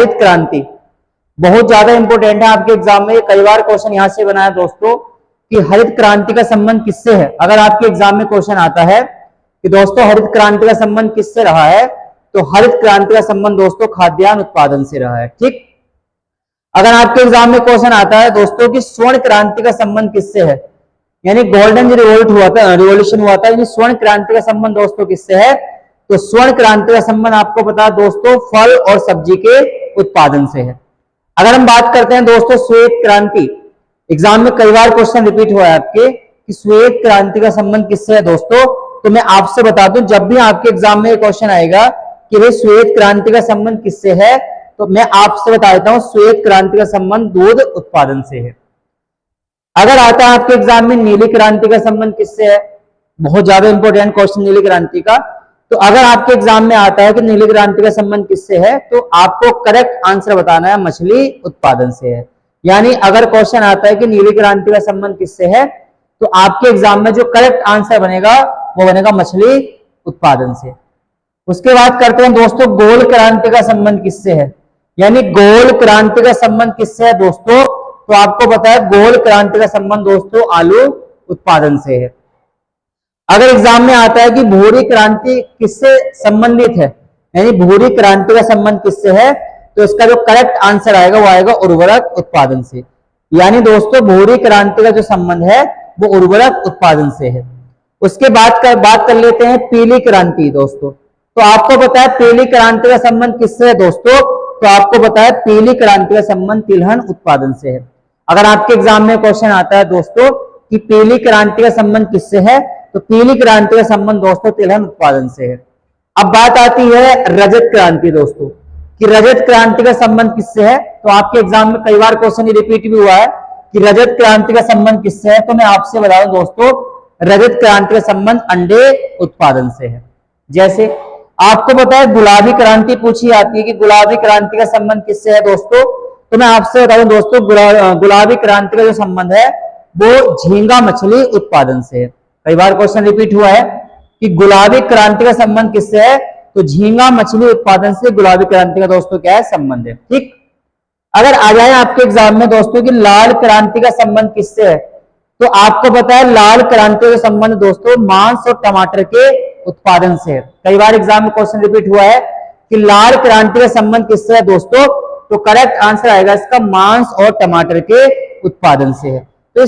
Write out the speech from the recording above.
हरित क्रांति बहुत ज्यादा इंपॉर्टेंट है आपके एग्जाम में। कई बार क्वेश्चन यहां से बना है दोस्तों कि हरित क्रांति का संबंध किससे है। अगर आपके एग्जाम में क्वेश्चन आता है कि दोस्तों हरित क्रांति का संबंध किससे रहा है, तो हरित क्रांति का संबंध दोस्तों खाद्यान्न उत्पादन से रहा है। ठीक। अगर आपके एग्जाम में क्वेश्चन आता है दोस्तों कि स्वर्ण क्रांति का संबंध किससे है, यानी गोल्डन जो रिवोल्ट हुआ था, रिवोल्यूशन हुआ था, यानी स्वर्ण क्रांति का संबंध दोस्तों किससे है, तो स्वर्ण क्रांति का संबंध आपको पता है दोस्तों फल और सब्जी के उत्पादन से है। अगर हम बात करते हैं दोस्तों श्वेत क्रांति, एग्जाम में कई बार क्वेश्चन रिपीट हुआ है आपके कि श्वेत क्रांति का संबंध किससे है दोस्तों, तो मैं आपसे बता दूं जब भी आपके एग्जाम में क्वेश्चन आएगा कि भाई श्वेत क्रांति का संबंध किससे है, तो मैं आपसे बता देता हूं श्वेत क्रांति का संबंध दूध उत्पादन से है। अगर आता है आपके एग्जाम में नीली क्रांति का संबंध किससे है, बहुत ज्यादा इंपॉर्टेंट क्वेश्चन नीली क्रांति का, तो अगर आपके एग्जाम में आता है कि नीली क्रांति का संबंध किससे है, तो आपको करेक्ट आंसर बताना है मछली उत्पादन से है। यानी अगर क्वेश्चन आता है कि नीली क्रांति का संबंध किससे है, तो आपके एग्जाम में जो करेक्ट आंसर बनेगा वो बनेगा मछली उत्पादन से। उसके बाद करते हैं दोस्तों गोल क्रांति का संबंध किससे है, यानी गोल क्रांति का संबंध किससे है दोस्तों, तो आपको पता है गोल क्रांति का संबंध दोस्तों आलू उत्पादन से है। अगर एग्जाम में आता है कि भूरी क्रांति किससे संबंधित है, यानी भूरी क्रांति का संबंध किससे है, तो इसका जो करेक्ट आंसर आएगा वो आएगा उर्वरक उत्पादन से। यानी दोस्तों भूरी क्रांति का जो संबंध है वो उर्वरक उत्पादन से है। उसके बाद बात कर लेते हैं पीली क्रांति दोस्तों। तो आपको पता है पीली क्रांति का संबंध किससे है दोस्तों, तो आपको पता है पीली क्रांति का संबंध तिलहन उत्पादन से है। अगर आपके एग्जाम में क्वेश्चन आता है दोस्तों कि पीली क्रांति का संबंध किससे है, तो पीली क्रांति का संबंध दोस्तों तिलहन उत्पादन से है। अब बात आती है रजत क्रांति दोस्तों कि रजत क्रांति का संबंध किससे है, तो आपके एग्जाम में कई बार क्वेश्चन रिपीट भी हुआ है कि रजत क्रांति का संबंध किससे है, तो मैं आपसे बता दूं दोस्तों रजत क्रांति का संबंध अंडे उत्पादन से है। जैसे आपको पता है गुलाबी क्रांति पूछी जाती है कि गुलाबी क्रांति का संबंध किससे है दोस्तों, तो मैं आपसे बता दूं दोस्तों गुलाबी क्रांति का जो संबंध है वो झींगा मछली उत्पादन से है। कई बार क्वेश्चन रिपीट हुआ है कि गुलाबी क्रांति का संबंध किससे है, तो झींगा मछली उत्पादन से गुलाबी क्रांति का दोस्तों क्या है संबंध है। ठीक। अगर आ जाए आपके एग्जाम में दोस्तों कि लाल क्रांति का संबंध किससे है, तो आपको पता है लाल क्रांति का संबंध दोस्तों मांस और टमाटर के उत्पादन से है। कई बार एग्जाम में क्वेश्चन रिपीट हुआ है कि लाल क्रांति का संबंध किससे है दोस्तों, तो करेक्ट आंसर आएगा इसका मांस और टमाटर के उत्पादन से है। तो